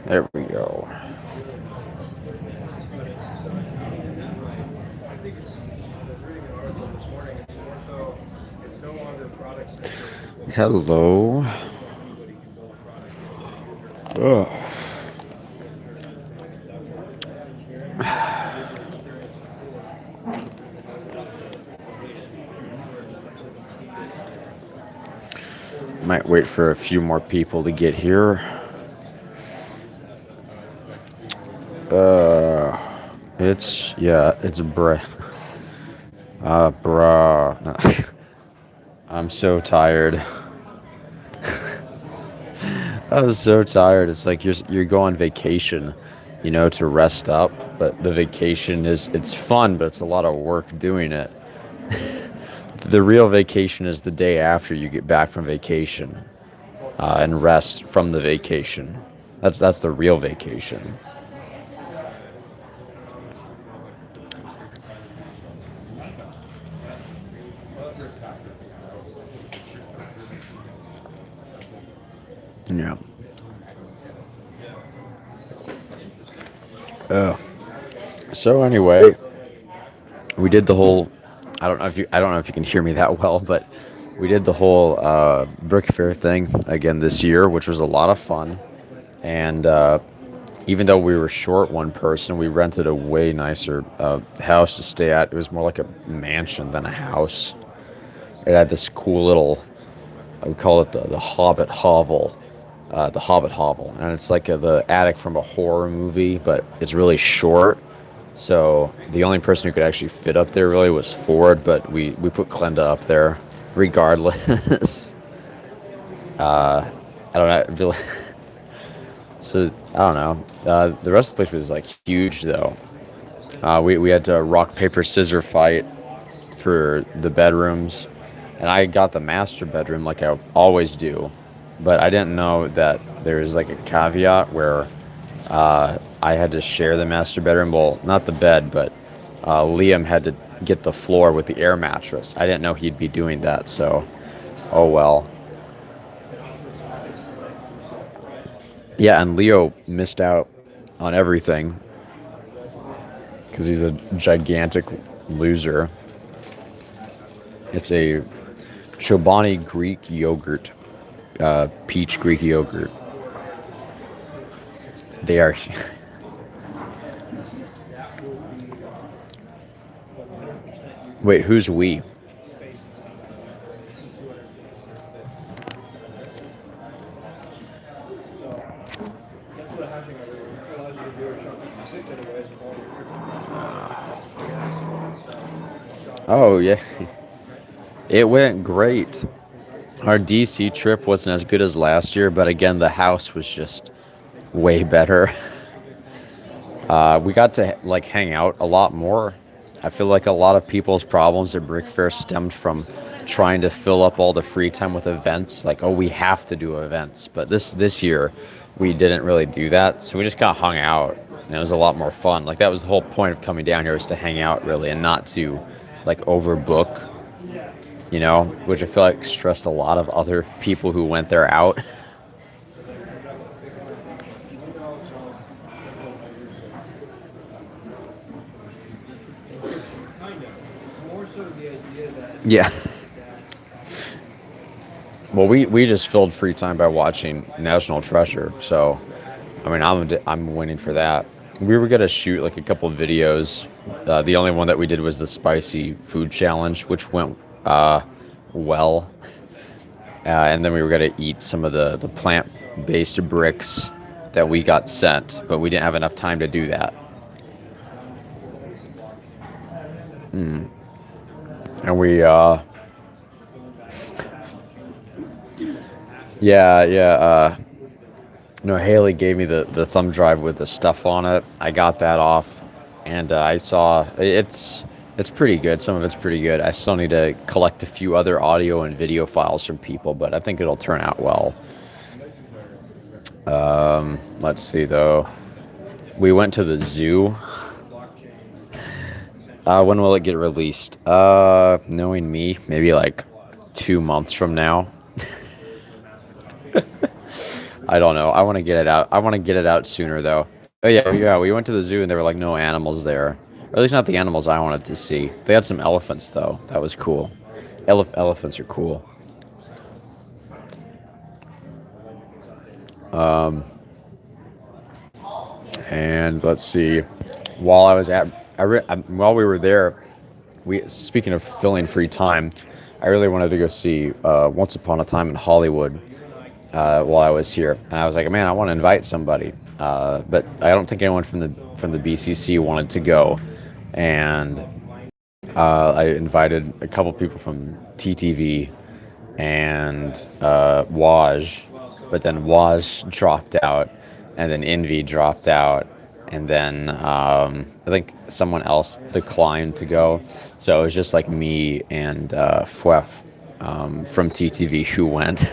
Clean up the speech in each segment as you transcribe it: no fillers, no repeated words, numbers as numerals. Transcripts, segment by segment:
There we go. Hello. Ugh. Might wait for a few more people to get here. It's bruh. No. I'm so tired. I was so tired. It's like you're going on vacation, to rest up, but the vacation it's fun, but it's a lot of work doing it. The real vacation is the day after you get back from vacation, and rest from the vacation. That's the real vacation. Yeah. So anyway, we did the whole. I don't know if you can hear me that well, but we did the whole Brickfair thing again this year, which was a lot of fun. And even though we were short one person, we rented a way nicer house to stay at. It was more like a mansion than a house. It had this cool little, I would call it the Hobbit hovel. The Hobbit hovel, and it's like the attic from a horror movie, but it's really short. So the only person who could actually fit up there really was Ford, but we put Glenda up there regardless. I don't know. Really. So I don't know. The rest of the place was like huge though. We had to rock paper scissors fight for the bedrooms, and I got the master bedroom like I always do. But I didn't know that there's like a caveat where I had to share the master bedroom. Well, not the bed, but Liam had to get the floor with the air mattress. I didn't know he'd be doing that, so oh well. Yeah, and Leo missed out on everything because he's a gigantic loser. It's a Chobani Greek yogurt. Peach Greek yogurt. They are. Wait, who's we? Oh yeah, it went great. Our DC trip wasn't as good as last year, but again, the house was just way better. We got to like hang out a lot more. I feel like a lot of people's problems at Brick Fair stemmed from trying to fill up all the free time with events. Like, oh, we have to do events. But this year, we didn't really do that. So we just kind of hung out, and it was a lot more fun. Like that was the whole point of coming down here, was to hang out really, and not to like overbook. Which I feel like stressed a lot of other people who went there out. Yeah. Well, we just filled free time by watching National Treasure, so I mean I'm winning for that. We were gonna shoot like a couple of videos. The only one that we did was the spicy food challenge, which went well, and then we were gonna eat some of the plant-based bricks that we got sent, but we didn't have enough time to do that. And we yeah, yeah. No, Haley gave me the thumb drive with the stuff on it. I got that off, and I saw it's pretty good. Some of it's pretty good. I still need to collect a few other audio and video files from people, but I think it'll turn out well. Let's see though. We went to the zoo. When will it get released? Knowing me, maybe like 2 months from now. I don't know. I want to get it out. I want to get it out sooner though. Oh yeah, yeah. We went to the zoo and there were like no animals there, or at least not the animals I wanted to see. They had some elephants though. That was cool. Elephants are cool. Um, and let's see. While I was at, while we were there, we speaking of filling free time, I really wanted to go see Once Upon a Time in Hollywood while I was here, and I was like, man, I want to invite somebody, but I don't think anyone from the BCC wanted to go, and I invited a couple people from TTV and Waj, but then Waj dropped out, and then Envy dropped out, and then I think someone else declined to go, so it was just like me and Fwef from TTV who went.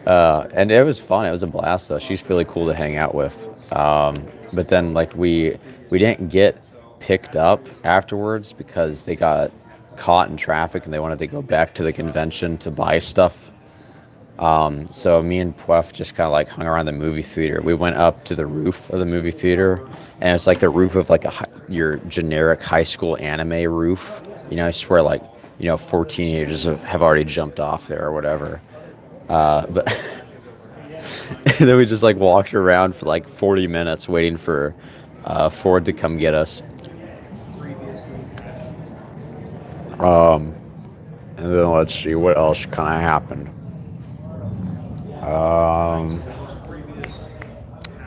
And it was fun. It was a blast, though. She's really cool to hang out with. But then, like, we didn't get picked up afterwards because they got caught in traffic and they wanted to go back to the convention to buy stuff. So me and Puef just kind of like hung around the movie theater. We went up to the roof of the movie theater, and it's like the roof of like your generic high school anime roof. I swear, like 14 teenagers have already jumped off there or whatever. But then we just like walked around for like 40 minutes waiting for Ford to come get us. And then let's see what else kind of happened.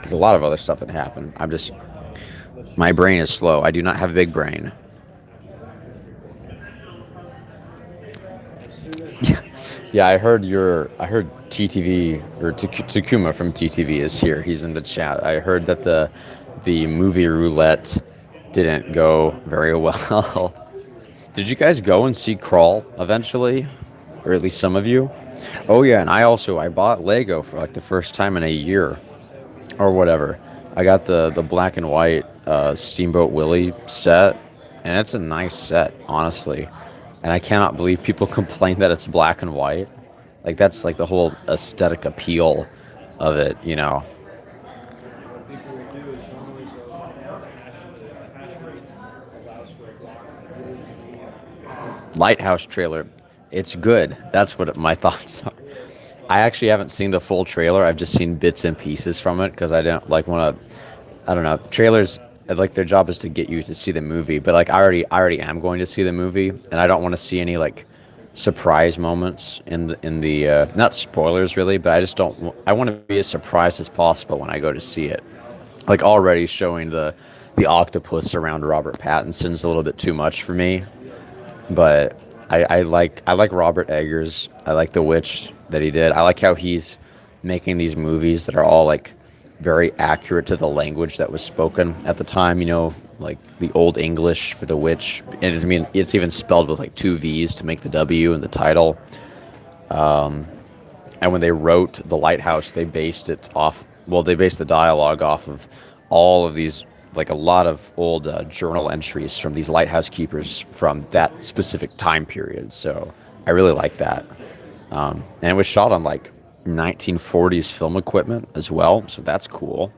There's a lot of other stuff that happened. My brain is slow. I do not have a big brain. Yeah, I heard TTV or Takuma from TTV is here. He's in the chat. I heard that the movie roulette didn't go very well. Did you guys go and see Crawl eventually, or at least some of you? Oh yeah, and I bought Lego for like the first time in a year, or whatever. I got the black and white Steamboat Willie set, and it's a nice set, honestly. And I cannot believe people complain that it's black and white. Like that's like the whole aesthetic appeal of it. Lighthouse trailer. It's good. That's what my thoughts are. I actually haven't seen the full trailer. I've just seen bits and pieces from it because I don't like want to. I don't know. Trailers, like their job is to get you to see the movie, but like I already am going to see the movie, and I don't want to see any like surprise moments in the not spoilers really, but I just don't. I want to be as surprised as possible when I go to see it. Like already showing the octopus around Robert Pattinson's a little bit too much for me, but I like Robert Eggers. I like The Witch that he did. I like how he's making these movies that are all like very accurate to the language that was spoken at the time. Like the old English for the witch. And it's even spelled with like two V's to make the W in the title. And when they wrote the lighthouse, they based it off. Well, they based the dialogue off of all of these, like a lot of old journal entries from these lighthouse keepers from that specific time period. So I really like that. And it was shot on like 1940s film equipment as well, so that's cool.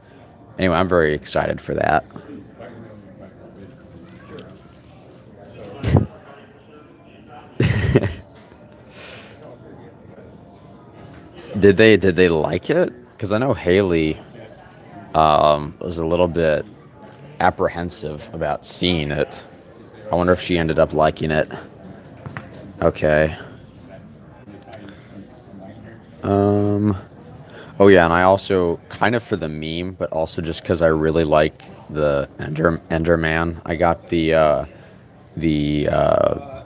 Anyway, I'm very excited for that. Did they like it? Because I know Haley was a little bit apprehensive about seeing it. I wonder if she ended up liking it. Okay. Um. Oh yeah, and I also kind of for the meme, but also just because I really like the Enderman. I got the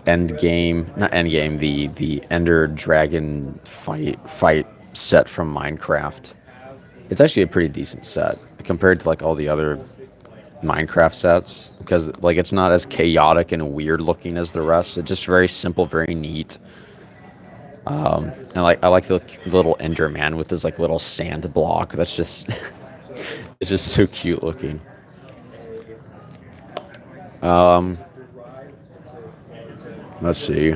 end game, not end game, the Ender Dragon fight set from Minecraft. It's actually a pretty decent set compared to like all the other Minecraft sets because like it's not as chaotic and weird looking as the rest. It's just very simple, very neat. And like I like the little Enderman with his like little sand block. That's just it's just so cute looking. Um, let's see.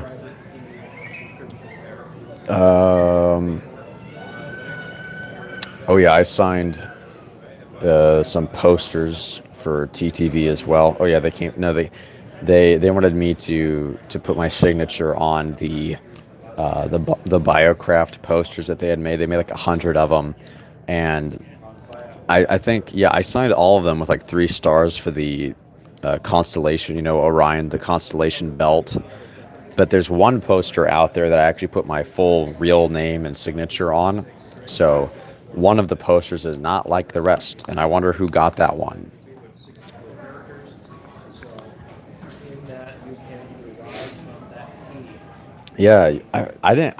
Um, oh yeah, I signed some posters for TTV as well. Oh yeah, they came. No, they wanted me to put my signature on the Biocraft posters that they had made. They made like 100 of them, and I think yeah, I signed all of them with like 3 stars for the constellation. Orion, the constellation belt. But there's one poster out there that I actually put my full real name and signature on. So one of the posters is not like the rest, and I wonder who got that one. Yeah, I didn't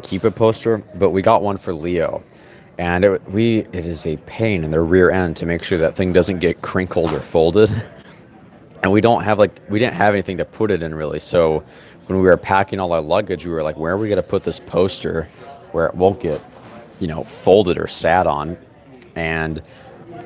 keep a poster, but we got one for Leo, and it is a pain in the rear end to make sure that thing doesn't get crinkled or folded. And we didn't have anything to put it in really. So when we were packing all our luggage, we were like, where are we gonna put this poster where it won't get, folded or sat on? And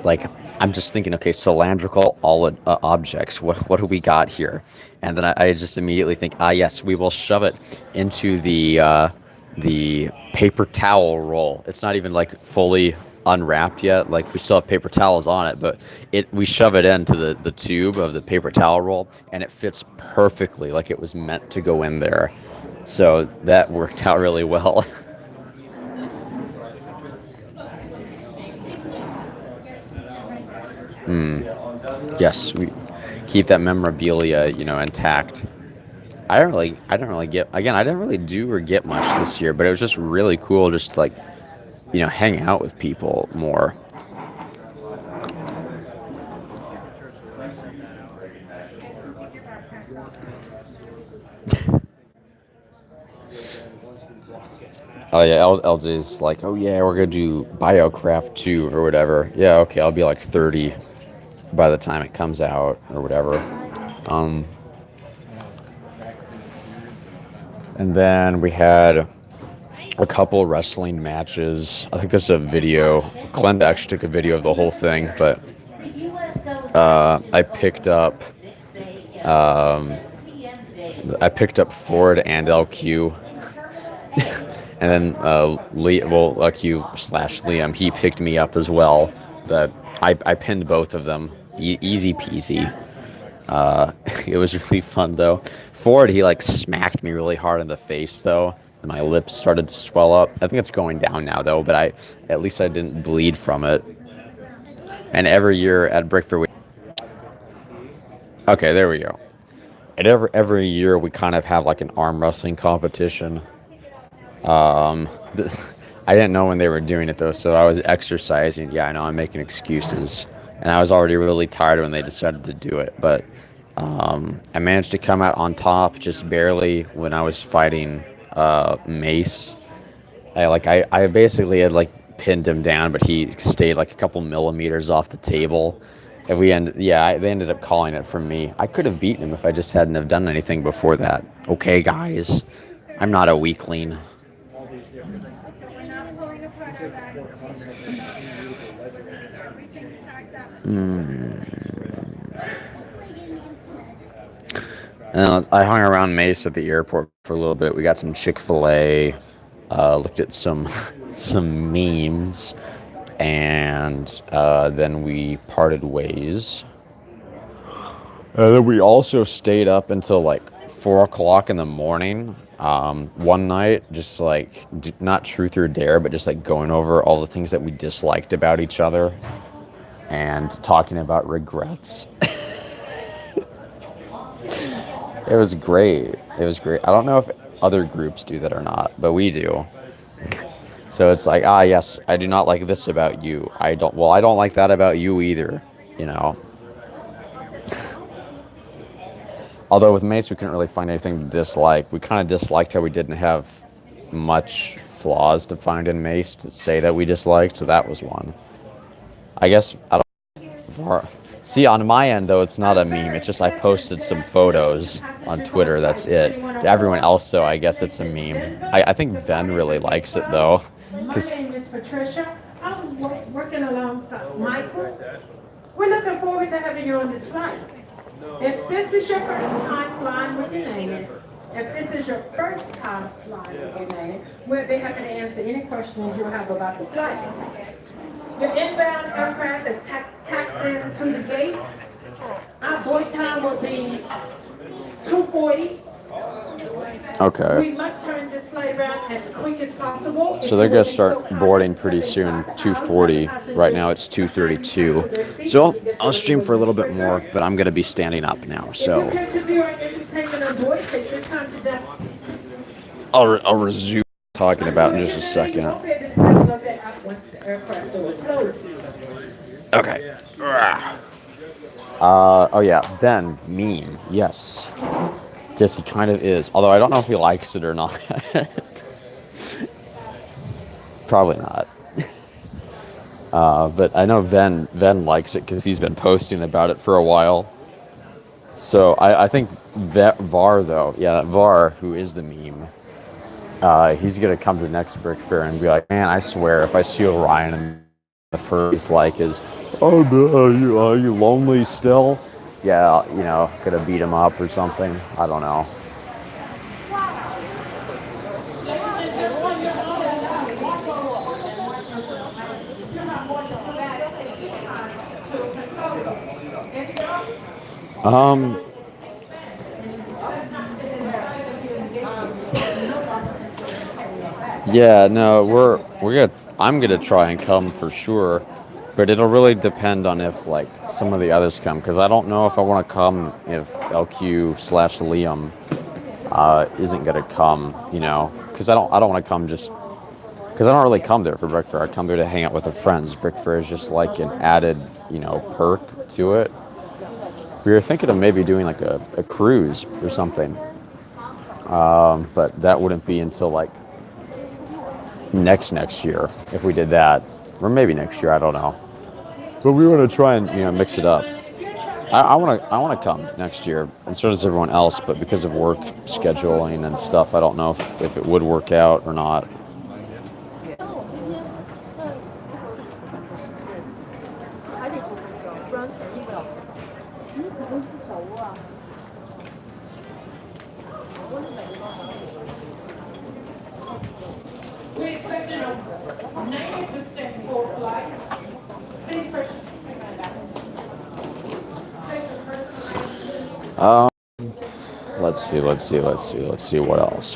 like I'm just thinking, okay, cylindrical all objects. What do we got here? And then I just immediately think, yes, we will shove it into the paper towel roll. It's not even like fully unwrapped yet. Like we still have paper towels on it, but we shove it into the tube of the paper towel roll, and it fits perfectly, like it was meant to go in there. So that worked out really well. Yes, we keep that memorabilia, intact. I didn't really get again. I didn't really do or get much this year, but it was just really cool, just to, like, hang out with people more. Oh yeah, LJ's like, oh yeah, we're gonna do Biocraft 2 or whatever. Yeah, okay, I'll be like 30 by the time it comes out or whatever. Um, and then we had a couple wrestling matches. I think there's a video. Glenda actually took a video of the whole thing, but I picked up um, Ford and LQ, and then LQ slash Liam, he picked me up as well. But I pinned both of them, easy peasy. It was really fun though. Ford, he like smacked me really hard in the face though, and my lips started to swell up. I think it's going down now though, but at least I didn't bleed from it. And every year at Brickfair, okay, there we go. And every year we kind of have like an arm wrestling competition. Um, I didn't know when they were doing it though, so I was exercising. Yeah, I know I'm making excuses, and I was already really tired when they decided to do it. But I managed to come out on top just barely when I was fighting Mace. I basically had like pinned him down, but he stayed like a couple millimeters off the table. And they ended up calling it from me. I could have beaten him if I just hadn't have done anything before that. Okay, guys, I'm not a weakling. I hung around Mace at the airport for a little bit. We got some Chick-fil-A, looked at some some memes, and then we parted ways. And then we also stayed up until like 4 o'clock in the morning. One night, just like not truth or dare, but just like going over all the things that we disliked about each other and talking about regrets. It was great. It was great. I don't know if other groups do that or not, but we do. So it's like, yes, I do not like this about you. I don't like that about you either, you know. Although with Mace, we couldn't really find anything to dislike. We kind of disliked how we didn't have much flaws to find in Mace to say that we disliked, so that was one. I guess, I don't see, on my end, though, it's not a meme. It's just I posted some photos on Twitter. That's it. To everyone else, though, I guess it's a meme. I think Ven really likes it, though. My name is Patricia. I'm working alongside Michael. We're looking forward to having you on this flight. If this is your first time flying with United, if this is your first time flying with United, we'll be happy to answer any questions you have about the flight. Your inbound aircraft is taxiing to the gate. Our board time will be 2:40. Okay. We must turn this flight around as quick as possible. So they're going to start boarding pretty soon, 2:40. Right now it's 2:32. So I'll stream for a little bit more, but I'm going to be standing up now. So I'll resume talking about in just a second. Okay. Oh yeah, then meme. Yes. Yes, he kind of is. Although I don't know if he likes it or not. Probably not. But I know Ven likes it because he's been posting about it for a while. So I think that Var, though, that Var, who is the meme, he's going to come to the next Brick Fair and be like, man, I swear, if I see Orion and the first like is, oh, are you lonely still? Yeah, gonna beat him up or something. I don't know. Yeah, no, I'm gonna try and come for sure. But it'll really depend on if like some of the others come, because I don't know if I want to come if LQ/Liam isn't gonna come, because I don't want to come just because I don't really come there for Brickfair. I come there to hang out with the friends. Brickfair is just like an added perk to it. We were thinking of maybe doing like a cruise or something, but that wouldn't be until like next year if we did that. Or maybe next year, I don't know. But we want to try and mix it up. I want to come next year, and so does everyone else. But because of work scheduling and stuff, I don't know if it would work out or not. Let's see. What else?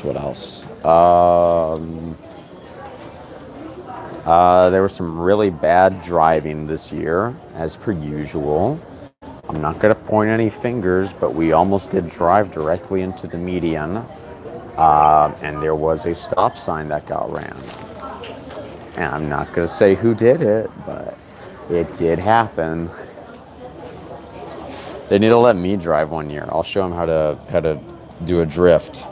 There was some really bad driving this year, as per usual. I'm not going to point any fingers, but we almost did drive directly into the median, and there was a stop sign that got ran. And I'm not going to say who did it, but it did happen. They need to let me drive one year. I'll show them how to do a drift.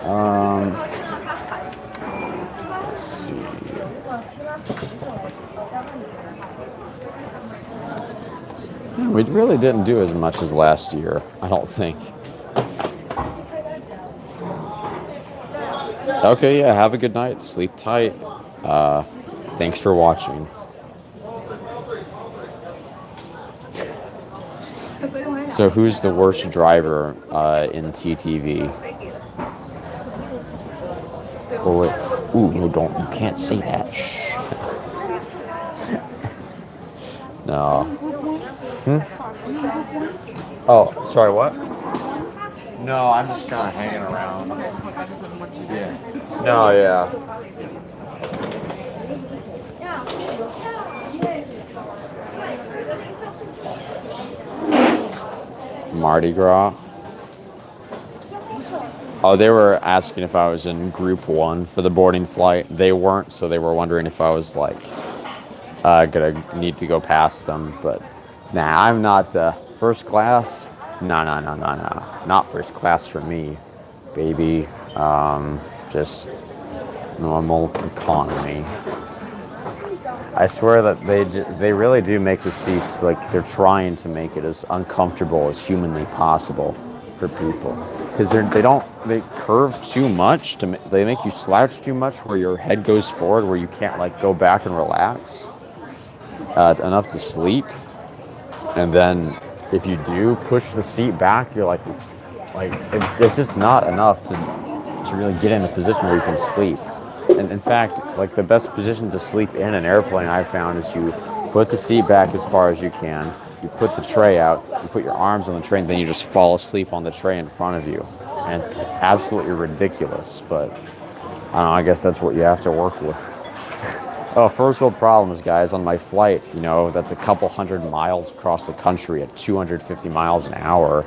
Let's see. We really didn't do as much as last year, I don't think. Okay, yeah, have a good night. Sleep tight. Thanks for watching. So, who's the worst driver in TTV? Oh, wait. Ooh, no, don't. You can't say that. Shh. No. Hmm? Oh, sorry, what? No, I'm just kind of hanging around. Yeah. No, yeah. Mardi Gras. Oh, they were asking if I was in group one for the boarding flight. They weren't, so they were wondering if I was like gonna need to go past them. But nah, I'm not first class. No, no, no, no, no. Not first class for me, baby. Just normal economy. I swear that they really do make the seats like they're trying to make it as uncomfortable as humanly possible for people because they curve too much they make you slouch too much where your head goes forward where you can't like go back and relax enough to sleep, and then if you do push the seat back you're like it's just not enough to really get in a position where you can sleep. And in fact, like the best position to sleep in an airplane I found is you put the seat back as far as you can, you put the tray out, you put your arms on the tray, and then you just fall asleep on the tray in front of you. And it's absolutely ridiculous, but I don't know, I guess that's what you have to work with. Oh, first world problems, guys. On my flight, that's a couple hundred miles across the country at 250 miles an hour.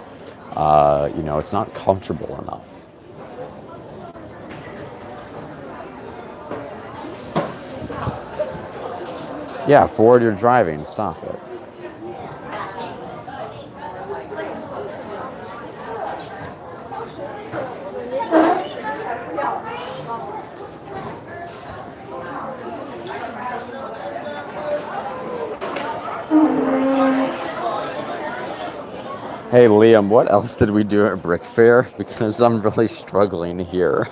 It's not comfortable enough. Yeah, forward you're driving. Stop it. Hey, Liam, what else did we do at Brickfair? Because I'm really struggling here.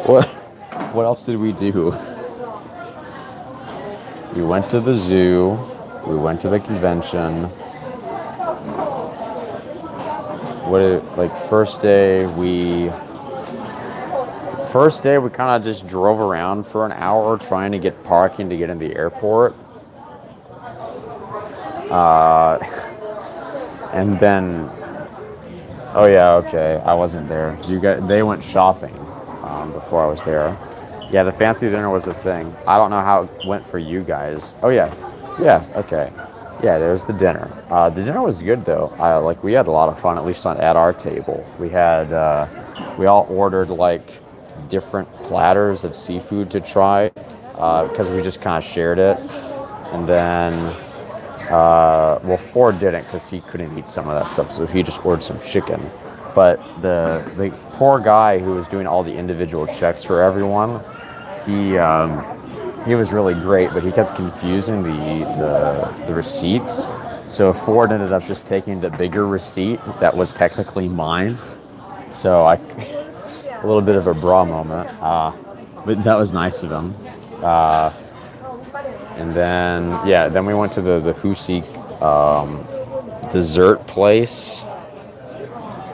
What else did we do? We went to the zoo. We went to the convention. First day we kind of just drove around for an hour trying to get parking to get in the airport. And then, oh yeah, okay, I wasn't there. They went shopping before I was there. Yeah, the fancy dinner was a thing. I don't know how it went for you guys. Oh yeah, okay. Yeah, there's the dinner. The dinner was good though. We had a lot of fun, at least at our table. We all ordered like different platters of seafood to try because we just kind of shared it. And then, Ford didn't because he couldn't eat some of that stuff, so he just ordered some chicken. But the poor guy who was doing all the individual checks for everyone, he was really great, but he kept confusing the receipts. So Ford ended up just taking the bigger receipt that was technically mine. So a little bit of a bra moment, but that was nice of him. And then we went to the Husi dessert place,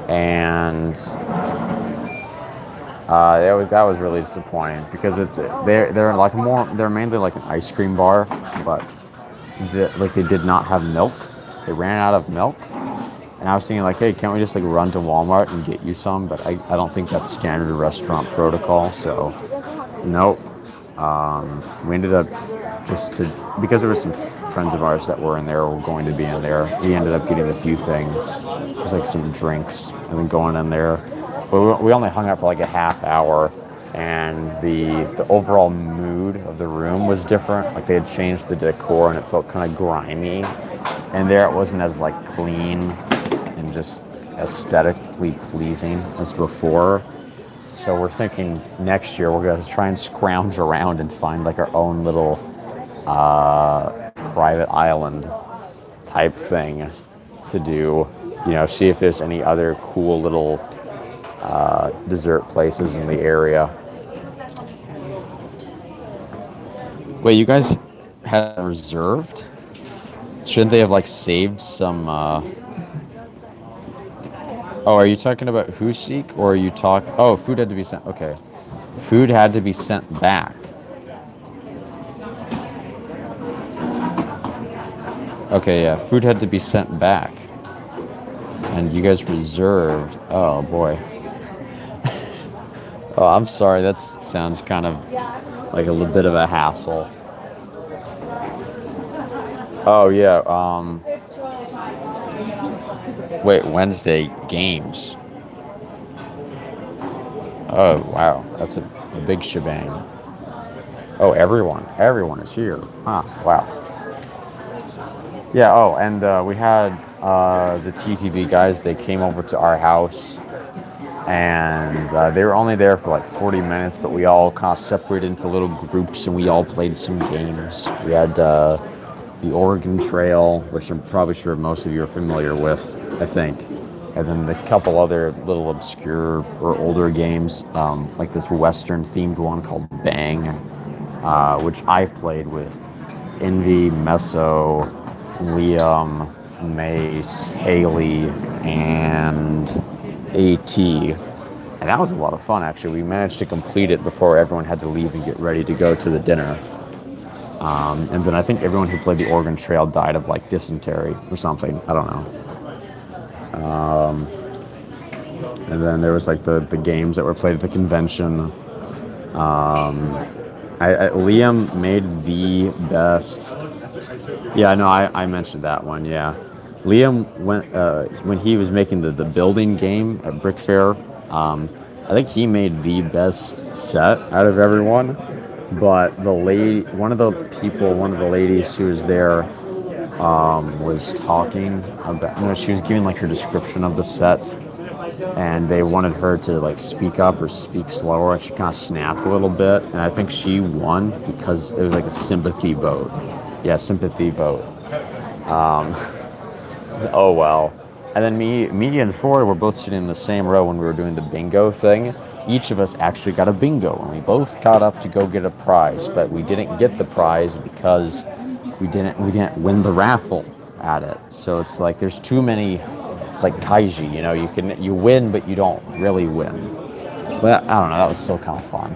and that was really disappointing because they're mainly like an ice cream bar, but they did not have milk. They ran out of milk, and I was thinking hey, can't we just run to Walmart and get you some? But I don't think that's standard restaurant protocol. So nope. We ended up because there were some friends of ours that were in there or were going to be in there. We ended up getting a few things, just some drinks, and then going in there. But we only hung out for a half hour, and the overall mood of the room was different. They had changed the decor, and it felt kind of grimy. And there it wasn't as clean and just aesthetically pleasing as before. So we're thinking next year we're gonna try and scrounge around and find like our own little private island type thing to do. You know, see if there's any other cool little dessert places in the area. Wait, you guys had reserved? Shouldn't they have like saved some? Oh, are you talking about who seek, or are you talk? Oh, food had to be sent. Okay, food had to be sent back. Okay, yeah, food had to be sent back, and you guys reserved. Oh boy. Oh, I'm sorry. That sounds kind of like a little bit of a hassle. Oh yeah. Wait, Wednesday games. Oh wow, that's a big shebang. Oh, everyone is here. Huh? Wow. Yeah. Oh, and we had the TTV guys. They came over to our house, and they were only there for like 40 minutes, but we all kind of separated into little groups, and we all played some games. We had the Oregon Trail, which I'm probably sure most of you are familiar with, I think. And then a couple other little obscure or older games, like this Western themed one called Bang, which I played with Envy, Meso, Liam, Mace, Haley, and AT. And that was a lot of fun, actually. We managed to complete it before everyone had to leave and get ready to go to the dinner. And then I think everyone who played the Oregon Trail died of like dysentery or something. I don't know. And then there was like the games that were played at the convention. Liam made the best. Yeah, no, I mentioned that one. Yeah, Liam went when he was making the building game at Brickfair. I think he made the best set out of everyone. But one of the ladies who was there, was talking about, she was giving like her description of the set, and they wanted her to like speak up or speak slower, and she kind of snapped a little bit, and I think she won because it was like a sympathy vote. Yeah, sympathy vote. Um, oh well. And then me and Ford were both sitting in the same row when we were doing the bingo thing. Each of us actually got a bingo, and we both got up to go get a prize, but we didn't get the prize because we didn't win the raffle at it. So it's like there's too many. It's like kaiji, you know. You win, but you don't really win. But I don't know. That was still kind of fun.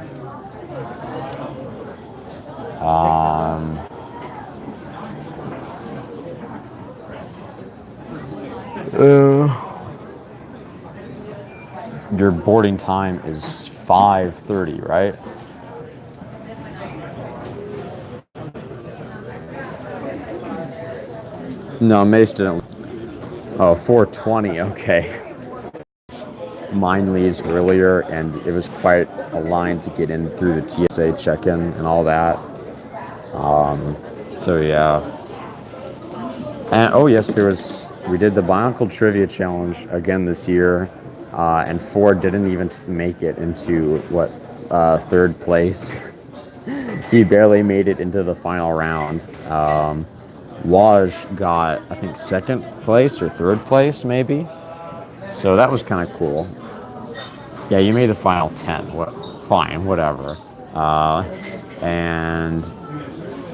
Your boarding time is 5:30, right? No, Mace didn't. Oh, 4:20. Okay. Mine leaves earlier, and it was quite a line to get in through the TSA check-in and all that. So yeah. And oh yes, we did the Bionicle Trivia Challenge again this year, and Ford didn't even make it into third place. He barely made it into the final round. Waj got, I think, second place or third place, maybe. So that was kind of cool. Yeah, you made the final 10. Fine, whatever. And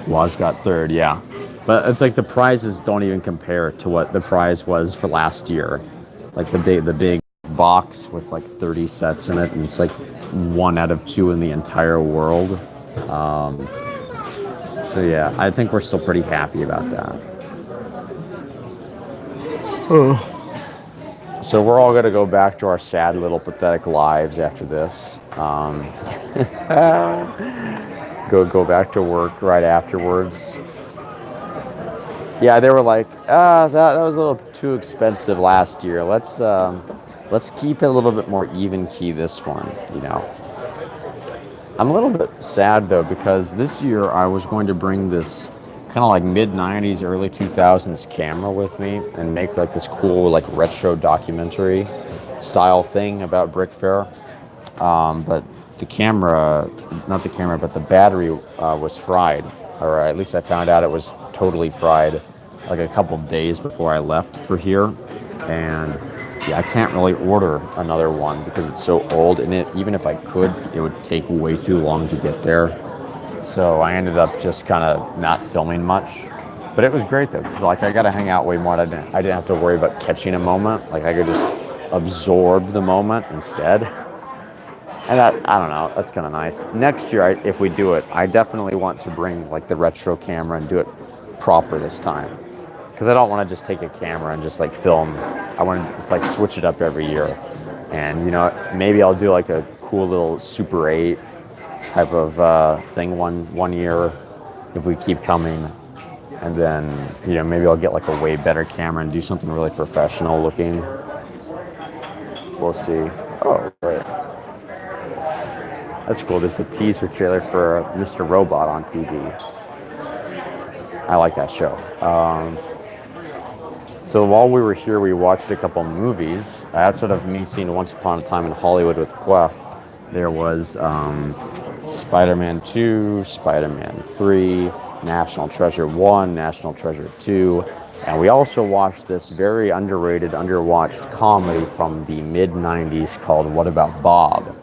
Waj got third, yeah. But it's like the prizes don't even compare to what the prize was for last year. Like the big box with like 30 sets in it, and it's like 1 out of 2 in the entire world. So yeah, I think we're still pretty happy about that. So we're all gonna go back to our sad little pathetic lives after this. Go back to work right afterwards. Yeah, they were like, that was a little too expensive last year. Let's keep it a little bit more even key this one, you know. I'm a little bit sad though, because this year I was going to bring this kind of like mid-90s, early 2000s camera with me and make like this cool like retro documentary style thing about Brickfair. but the camera, not the camera, but the battery was fried, or at least I found out it was totally fried like a couple days before I left for here. And yeah, I can't really order another one because it's so old, and even if I could, it would take way too long to get there. So I ended up just kind of not filming much. But it was great though, because like I got to hang out way more. I didn't have to worry about catching a moment. Like I could just absorb the moment instead. And that, I don't know, that's kind of nice. Next year, if we do it, I definitely want to bring like the retro camera and do it proper this time. Because I don't want to just take a camera and just like film. I want to just like switch it up every year. And you know, maybe I'll do like a cool little Super 8 type of thing one year if we keep coming. And then, you know, maybe I'll get like a way better camera and do something really professional looking. We'll see. Oh, great. That's cool. This is a teaser trailer for Mr. Robot on TV. I like that show. So while we were here, we watched a couple movies. Outside of me seeing Once Upon a Time in Hollywood with Clef, there was Spider-Man 2, Spider-Man 3, National Treasure 1, National Treasure 2, and we also watched this very underrated, underwatched comedy from the mid-90s called What About Bob?,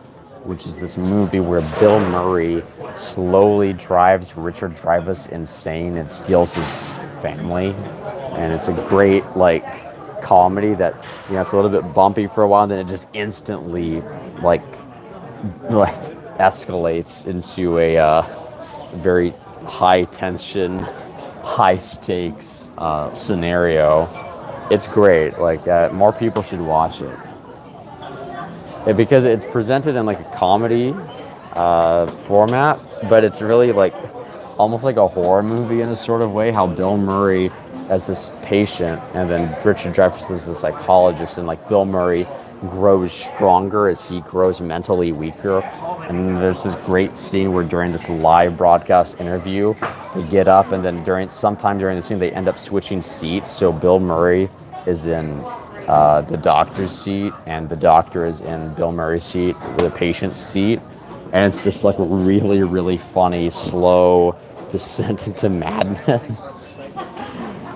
which is this movie where Bill Murray slowly drives Richard Dreyfuss insane and steals his family. And it's a great, like, comedy that, you know, it's a little bit bumpy for a while, and then it just instantly, like escalates into a very high tension, high stakes scenario. It's great. Like, more people should watch it. Because it's presented in like a comedy format, but it's really like almost like a horror movie in a sort of way. How Bill Murray as this patient, and then Richard Dreyfuss is the psychologist, and like Bill Murray grows stronger as he grows mentally weaker. And there's this great scene where during this live broadcast interview, they get up, and then sometime during the scene they end up switching seats. So Bill Murray is in the doctor's seat, and the doctor is in Bill Murray's seat, the patient's seat, and it's just like a really, really funny, slow descent into madness.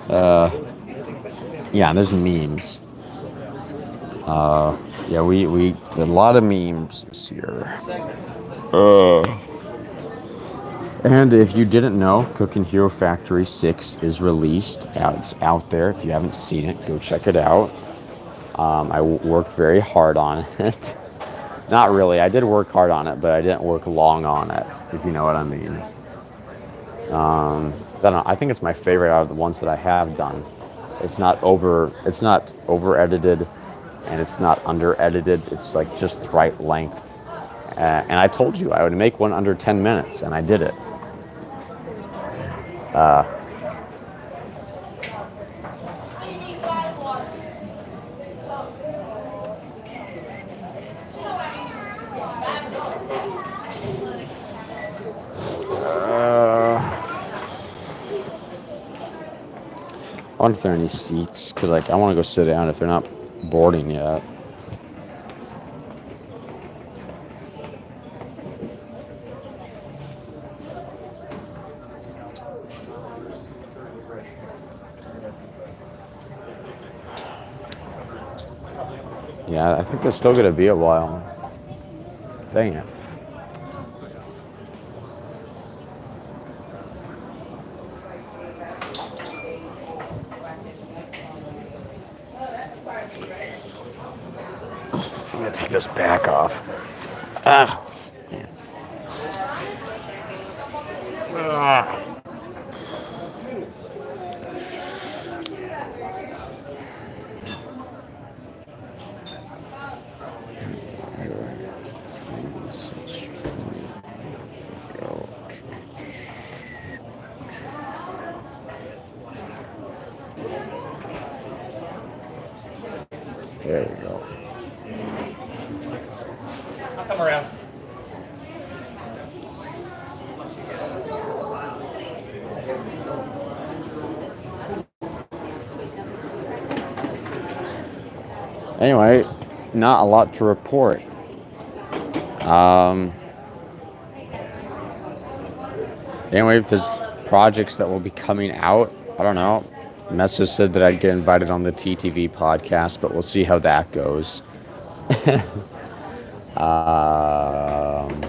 Yeah, and there's memes. Yeah, we a lot of memes this year. And if you didn't know, Cooking Hero Factory 6 is released. It's out there. If you haven't seen it, go check it out. I worked very hard on it. Not really. I did work hard on it, but I didn't work long on it, if you know what I mean. I don't know. I think it's my favorite out of the ones that I have done. It's not over edited, and it's not under edited. It's like just the right length. And I told you I would make one under 10 minutes, and I did it. I wonder if there are any seats, because like I want to go sit down if they're not boarding yet. Yeah, I think they're still going to be a while. Dang it. I'm going to take this back off. Ah. Ah. There you go. I'll come around. Anyway, not a lot to report. Um, anyway, there's projects that will be coming out. I don't know. Message said that I'd get invited on the TTV podcast, but we'll see how that goes. um,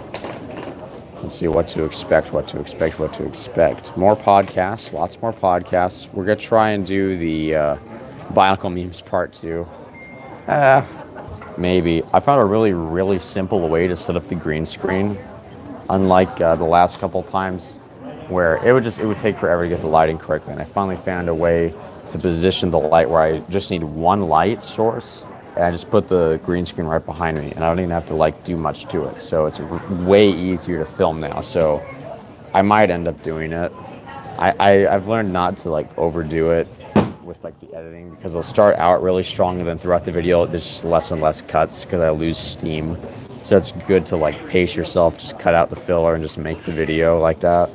let's see what to expect, what to expect, what to expect. More podcasts, lots more podcasts. We're going to try and do the Bionicle Memes Part 2. Maybe. I found a really, really simple way to set up the green screen, unlike the last couple times where it would take forever to get the lighting correctly. And I finally found a way to position the light where I just need one light source, and I just put the green screen right behind me, and I don't even have to like do much to it. So it's way easier to film now. So I might end up doing it. I've learned not to like overdo it with like the editing, because it'll start out really strong and then throughout the video there's just less and less cuts because I lose steam. So it's good to like pace yourself, just cut out the filler and just make the video like that.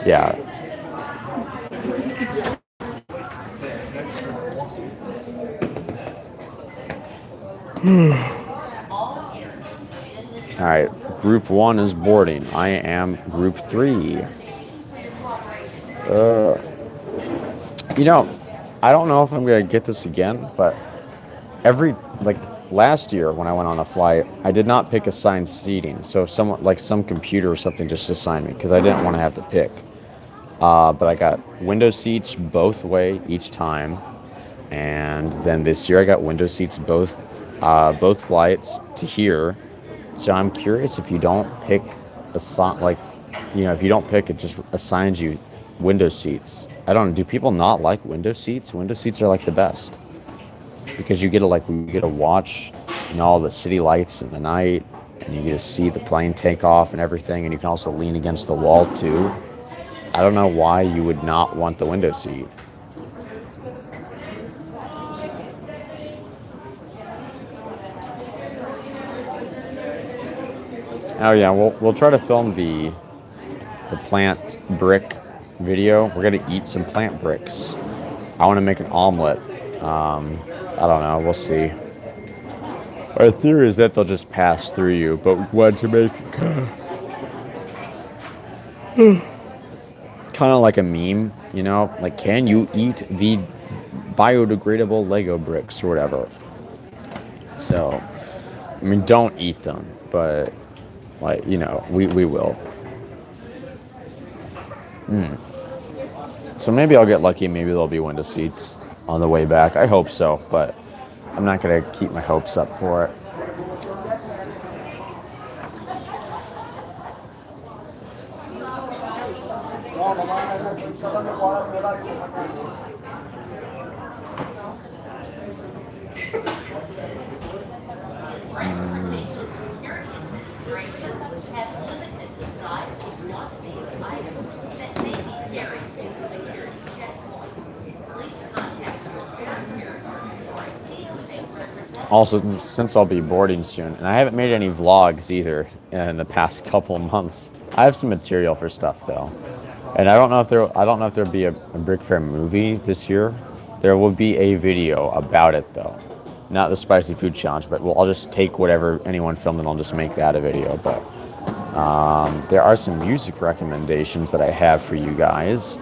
Yeah. All right, group 1 is boarding. I am group 3. You know, I don't know if I'm gonna get this again, but like last year when I went on a flight, I did not pick assigned seating. So someone like some computer or something just assigned me because I didn't want to have to pick. But I got window seats both way each time, and then this year I got window seats both flights to here. So I'm curious, if you don't pick if you don't pick, it just assigns you window seats. I don't know. Do people not like window seats? Window seats are like the best because you get to watch, all the city lights in the night, and you get to see the plane take off and everything, and you can also lean against the wall too. I don't know why you would not want the window seat. Oh yeah, we'll try to film the plant brick video. We're gonna eat some plant bricks. I want to make an omelet. I don't know. We'll see. Our theory is that they'll just pass through you, but we want to make kind of like a meme, like, can you eat the biodegradable Lego bricks or whatever? So, I mean, don't eat them, but like, we will. So maybe I'll get lucky. Maybe there'll be window seats on the way back. I hope so, but I'm not going to keep my hopes up for it. Also, since I'll be boarding soon, and I haven't made any vlogs either in the past couple of months, I have some material for stuff though, and I don't know if there'll be a Brickfair movie this year. There will be a video about it though, not the spicy food challenge, but I'll just take whatever anyone filmed and I'll just make that a video. But there are some music recommendations that I have for you guys.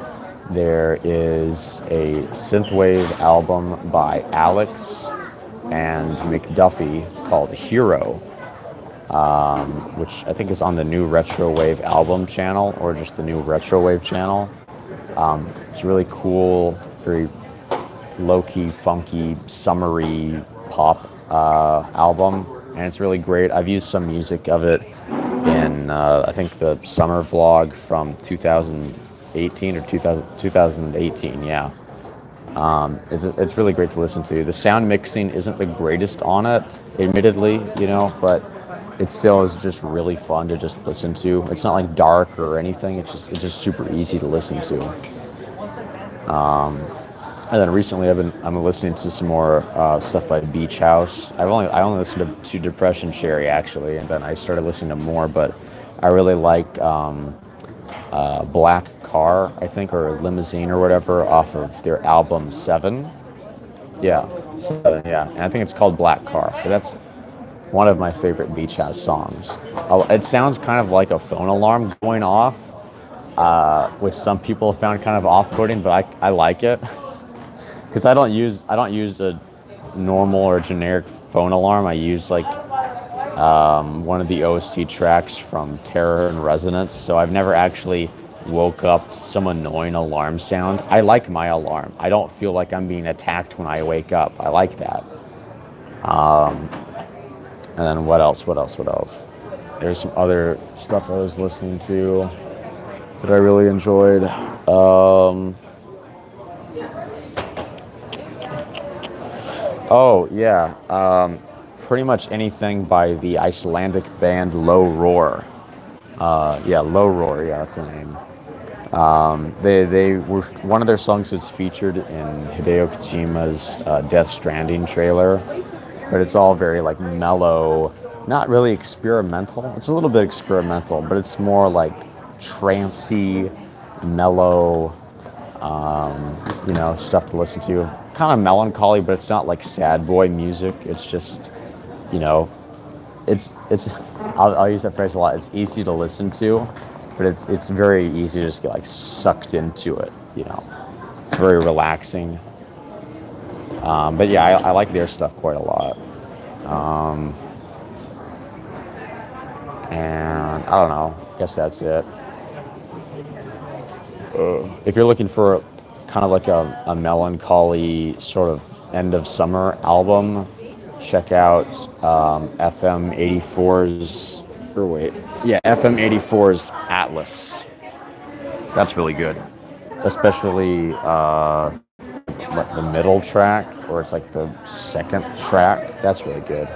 There is a synthwave album by Alex and McDuffie called Hero, which I think is on the new Retro Wave album channel, or just the new Retro Wave channel. It's really cool, very low-key, funky, summery pop album, and it's really great. I've used some music of it in, I think, the summer vlog from 2018 or 2018, yeah. It's really great to listen to. The sound mixing isn't the greatest on it, admittedly, but it still is just really fun to just listen to. It's not like dark or anything. It's just super easy to listen to. And then recently I'm listening to some more stuff by Beach House. I only listened to Depression Cherry actually, and then I started listening to more. But I really like Black Car, I think, or Limousine or whatever, off of their album 7. Yeah, 7. Yeah, and I think it's called Black Car. But one of my favorite beach house songs. It sounds kind of like a phone alarm going off, which some people have found kind of off-putting, but I like it because I don't use a normal or generic phone alarm. I use like one of the OST tracks from Terror and Resonance. So I've never actually woke up to some annoying alarm sound. I like my alarm. I don't feel like I'm being attacked when I wake up. I like that. Um, and then what else? What else? What else? There's some other stuff I was listening to that I really enjoyed. Oh yeah, pretty much anything by the Icelandic band Low Roar. Yeah, Low Roar. Yeah, that's the name. They were one of their songs is featured in Hideo Kojima's Death Stranding trailer, but it's all very like mellow, not really experimental. It's a little bit experimental, but it's more like trancey, mellow, stuff to listen to. Kind of melancholy, but it's not like sad boy music. It's just, you know, it's. I'll use that phrase a lot. It's easy to listen to, but it's very easy to just get like sucked into it. It's very relaxing. But yeah, I like their stuff quite a lot. Um, and I don't know. I guess that's it. If you're looking for kind of like a melancholy sort of end of summer album, check out FM 84's, or wait, yeah, FM 84's Atlas. That's really good. Especially like the middle track, or it's like the second track. That's really good.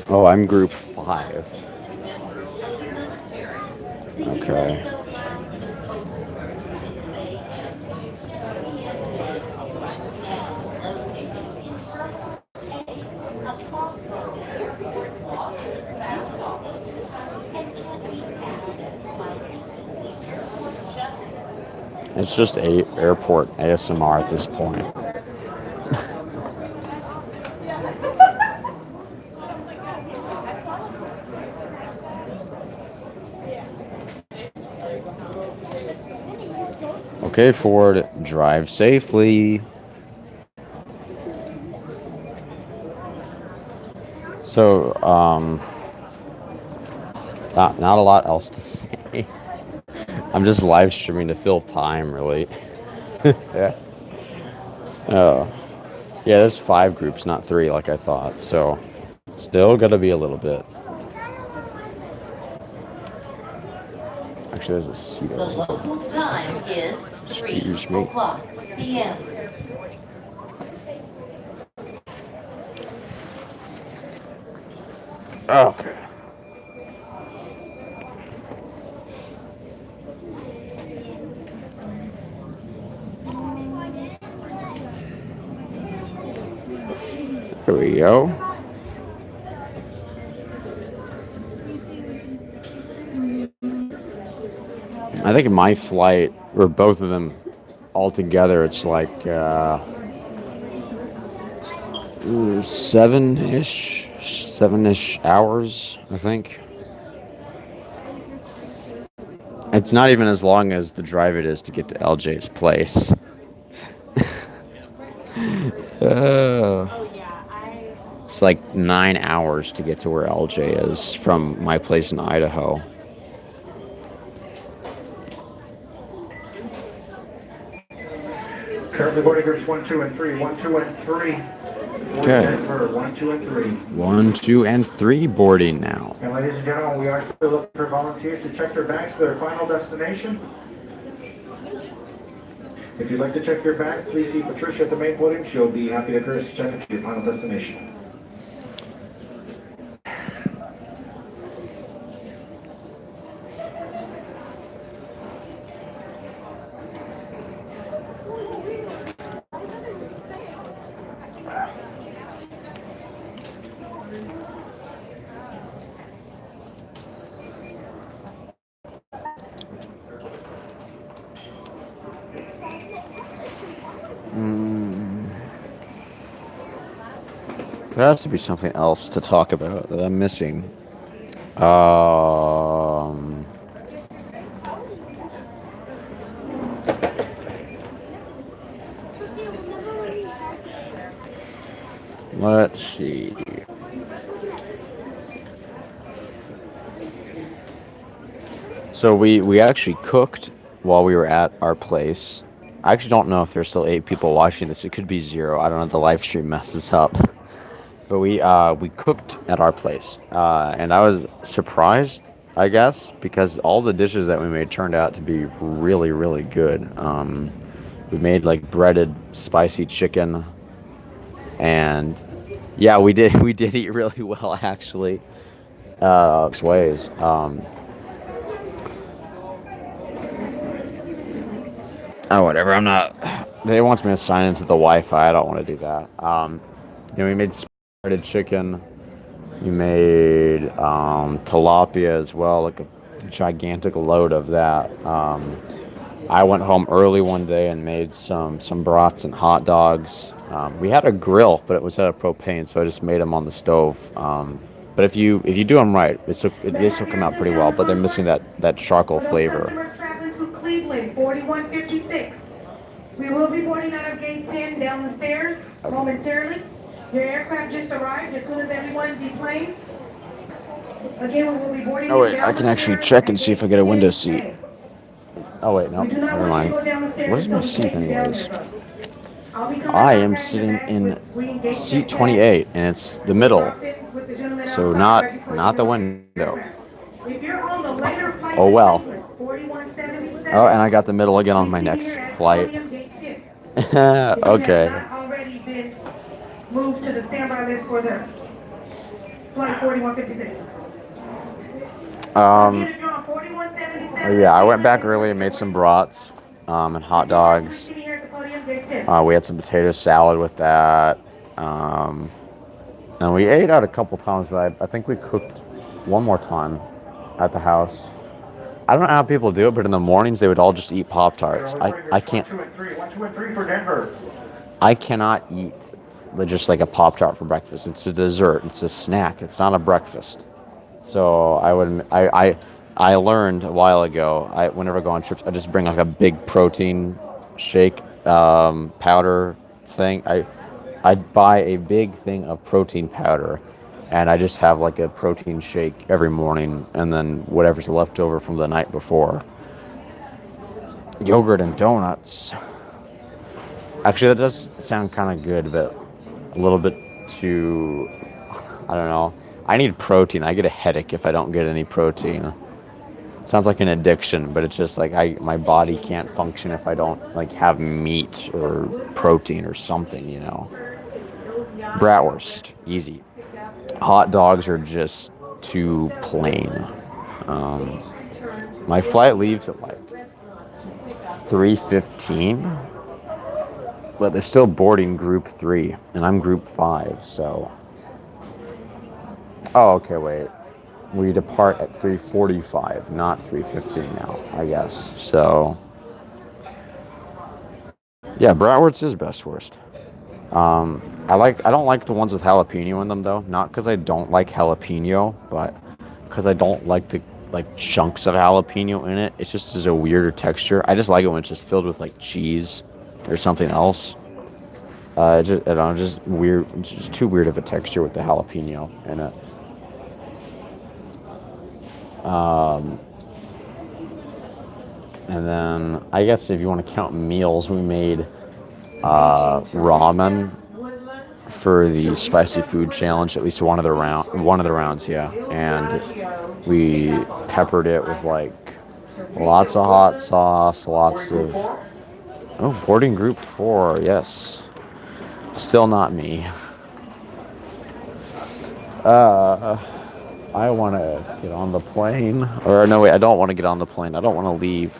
Oh, I'm group 5. Okay. It's just a airport ASMR at this point. Okay, Ford, drive safely. So, not a lot else to say. I'm just live streaming to fill time, really. Yeah. Oh, yeah. There's 5 groups, not 3, like I thought. So, still gotta be a little bit. Actually, there's a seat The over local time is 3 Excuse me. o'clock p.m. Okay. There we go. I think my flight, or both of them all together, it's like 7-ish 7-ish hours, I think. It's not even as long as the drive it is to get to LJ's place. It's like 9 hours to get to where LJ is from my place in Idaho. Currently boarding groups 1, 2, and 3. 1, 2, and 3. Okay. 1, 2, and 3. 1, 2, and 3 boarding now. And ladies and gentlemen, we are still looking for volunteers to check their bags for their final destination. If you'd like to check your bags, please see Patricia at the main podium. She'll be happy to encourage you to check it to your final destination. There has to be something else to talk about that I'm missing. Let's see. So we actually cooked while we were at our place. I actually don't know if there's still 8 people watching this. It could be 0. I don't know if the live stream messes up. But we cooked at our place, and I was surprised, I guess, because all the dishes that we made turned out to be really, really good. We made like breaded spicy chicken, and yeah, we did eat really well actually. Ways. Oh, whatever. I'm not. They want me to sign into the Wi-Fi. I don't want to do that. We made breaded chicken. We made tilapia as well, like a gigantic load of that. I went home early one day and made some brats and hot dogs. We had a grill, but it was out of propane, so I just made them on the stove. But if you do them right, this will come out pretty well. But they're missing that charcoal flavor. Traveling to Cleveland, 4156. We will be boarding out of gate 10 down the stairs momentarily. Your aircraft just arrived as soon as everyone deplanes. Again, we will be boarding. Oh wait, I can actually check and see if I get a window seat. Oh wait, no, never mind. What is my seat anyways? I am sitting in seat 28, and it's the middle, so not the window. Oh well. Oh, and I got the middle again on my next flight. Okay. Move to the standby list for the flight 4156. Yeah, I went back early and made some brats and hot dogs. We had some potato salad with that. And we ate out a couple times, but I think we cooked one more time at the house. I don't know how people do it, but in the mornings they would all just eat Pop-Tarts. I can't. 1, 2, and 3 for Denver. I cannot eat just like a Pop-Tart for breakfast. It's a dessert. It's a snack. It's not a breakfast. So I learned a while ago. Whenever I go on trips, I just bring like a big protein shake powder thing. I buy a big thing of protein powder, and I just have like a protein shake every morning, and then whatever's left over from the night before. Yogurt and donuts. Actually, that does sound kind of good, but a little bit too, I don't know. I need protein. I get a headache if I don't get any protein. It sounds like an addiction, but it's just like my body can't function if I don't like have meat or protein or something, you know. Bratwurst, easy. Hot dogs are just too plain. My flight leaves at like 3:15, but they're still boarding group 3, and I'm group 5, so. Oh, okay, wait. We depart at 3:45, not 3:15 now, I guess. So, yeah, bratwurst is best worst. I don't like the ones with jalapeno in them though. Not because I don't like jalapeno, but because I don't like the like chunks of jalapeno in it. It just is a weirder texture. I just like it when it's just filled with like cheese or something else. I don't know, just weird. It's just too weird of a texture with the jalapeno in it. Um, and then I guess if you want to count meals, we made ramen for the spicy food challenge. At least one of the rounds, yeah. And we peppered it with like lots of hot sauce, lots of boarding group 4, yes. Still not me. I want to get on the plane. Or no, wait, I don't want to get on the plane. I don't want to leave.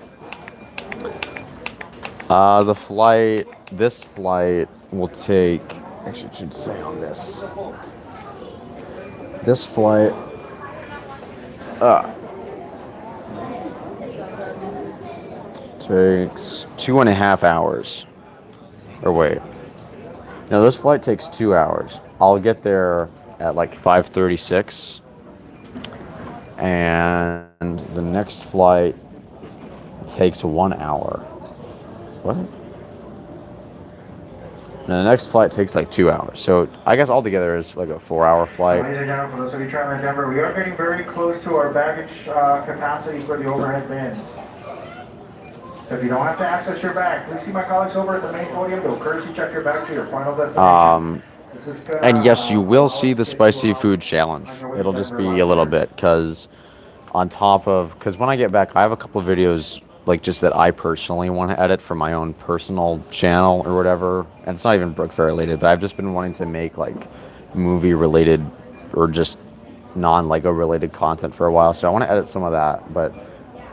This flight will take, actually it should say on this. This flight, takes 2.5 hours. Or wait. No, this flight takes 2 hours. I'll get there at like 5:36. And the next flight takes 1 hour. What? And the next flight takes like 2 hours. So I guess altogether is like a 4-hour flight. Ladies and gentlemen, for those of you traveling to Denver, we are getting very close to our baggage capacity for the overhead bins. So if you don't have to access your bag, please see my colleagues over at the main podium. They'll courtesy check your bag to your final destination. And yes, you will see the spicy food challenge. It'll just be a little bit because when I get back, I have a couple of videos like just that I personally want to edit for my own personal channel or whatever. And it's not even Brickfair related, but I've just been wanting to make like movie related or just non-Lego related content for a while. So I want to edit some of that, but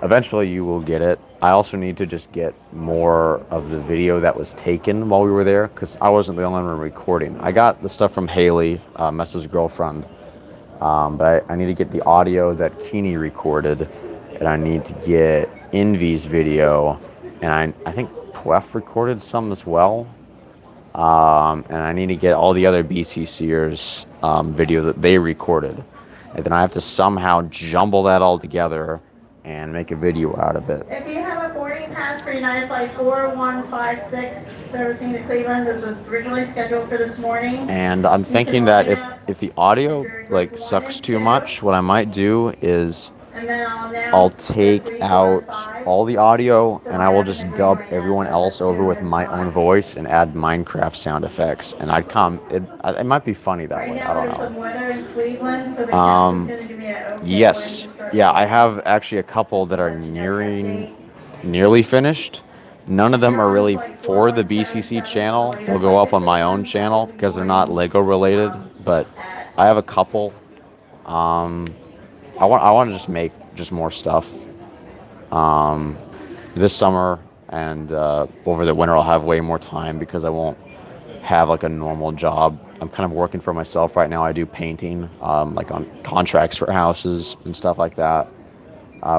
eventually you will get it. I also need to just get more of the video that was taken while we were there because I wasn't the only one recording. I got the stuff from Haley, Messa's girlfriend, but I need to get the audio that Keeney recorded, and I need to get Envy's video, and I think Puef recorded some as well, and I need to get all the other BCCers video that they recorded, and then I have to somehow jumble that all together and make a video out of it. If you have a boarding pass for United Flight 4156 servicing to Cleveland, this was originally scheduled for this morning. And I'm thinking that if the audio like sucks too much, what I might do is I'll take out all the audio and I will just dub everyone else over with my own voice and add Minecraft sound effects. And it might be funny that way. I don't know. Yes. Yeah, I have actually a couple that are nearly finished. None of them are really for the BCC channel. They'll go up on my own channel because they're not Lego related. But I have a couple. I want to just make just more stuff. This summer and over the winter I'll have way more time because I won't have like a normal job. I'm kind of working for myself right now. I do painting, like on contracts for houses and stuff like that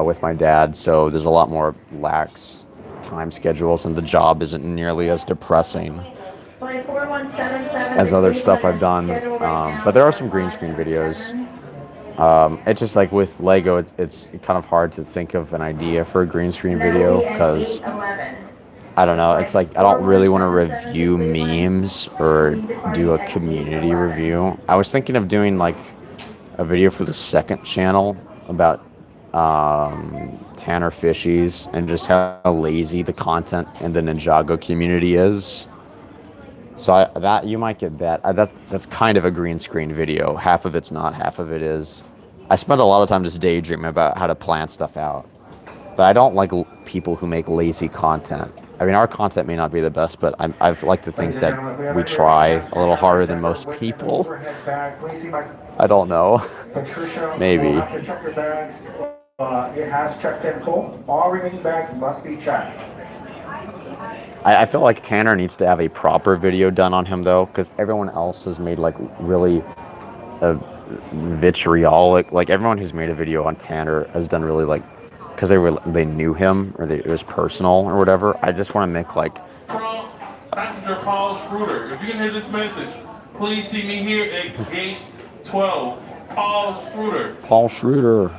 with my dad. So there's a lot more lax time schedules and the job isn't nearly as depressing as other stuff I've done. But there are some green screen videos. It's just like with Lego, it's kind of hard to think of an idea for a green screen video because I don't know. It's like I don't really want to review memes or do a community review. I was thinking of doing like a video for the second channel about Tanner Fishies and just how lazy the content in the Ninjago community is. So that you might get that. That's kind of a green screen video. Half of it's not, half of it is. I spend a lot of time just daydreaming about how to plan stuff out. But I don't like people who make lazy content. I mean, our content may not be the best, but I like to think that we try a little harder than most people. I don't know. Maybe. It has checked in full. All remaining bags must be checked. I feel like Tanner needs to have a proper video done on him though, because everyone else has made like really vitriolic. Like everyone who's made a video on Tanner has done really like, because they knew him or it was personal or whatever. I just want to make like Passenger Paul Schroeder, if you can hear this message, please see me here at gate 12. Paul Schroeder. Paul Schroeder.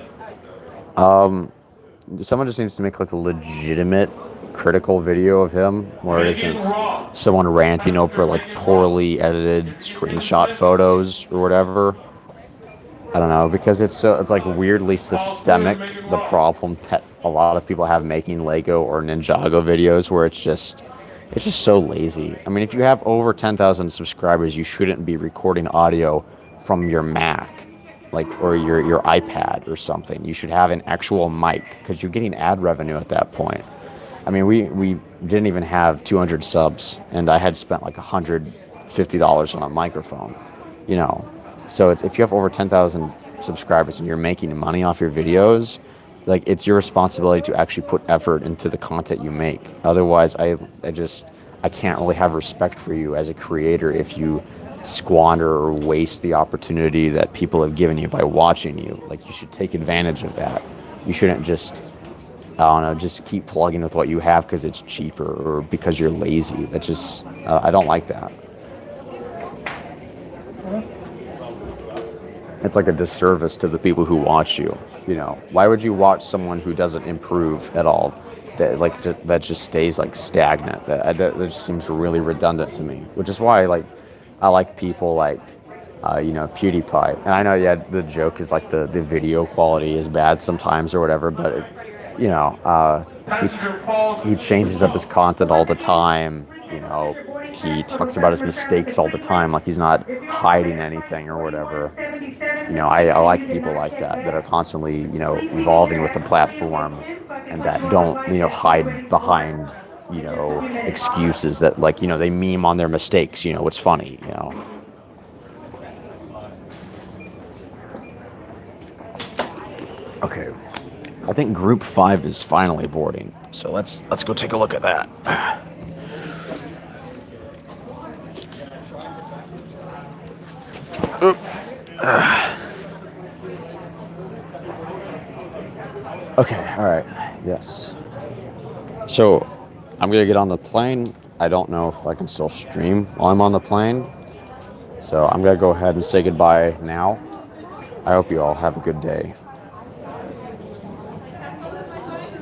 Someone just needs to make like a legitimate critical video of him where it Megan isn't Ross. someone ranting over like poorly edited screenshot photos or whatever. I don't know, because it's like weirdly systemic, the problem that a lot of people have making Lego or Ninjago videos, where it's just so lazy. I mean, if you have over 10,000 subscribers, you shouldn't be recording audio from your Mac, like, or your iPad or something. You should have an actual mic, because you're getting ad revenue at that point. I mean, we didn't even have 200 subs, and I had spent like $150 on a microphone, you know. So if you have over 10,000 subscribers and you're making money off your videos, like, it's your responsibility to actually put effort into the content you make. Otherwise, I can't really have respect for you as a creator if you squander or waste the opportunity that people have given you by watching you. Like, you should take advantage of that. You shouldn't just, I don't know, just keep plugging with what you have because it's cheaper or because you're lazy. That just, I don't like that. It's like a disservice to the people who watch you. You know, why would you watch someone who doesn't improve at all? That just stays like stagnant. That just seems really redundant to me. Which is why I like people like PewDiePie. And I know, yeah, the joke is like the video quality is bad sometimes or whatever, but he changes up his content all the time. You know, he talks about his mistakes all the time, like he's not hiding anything or whatever. You know, I like people like that are constantly, evolving with the platform, and that don't, hide behind, excuses that, like, they meme on their mistakes. It's funny. Okay, I think Group 5 is finally boarding, so let's go take a look at that. Okay, all right, yes. So I'm gonna get on the plane. I don't know if I can still stream while I'm on the plane, so I'm gonna go ahead and say goodbye now. I hope you all have a good day.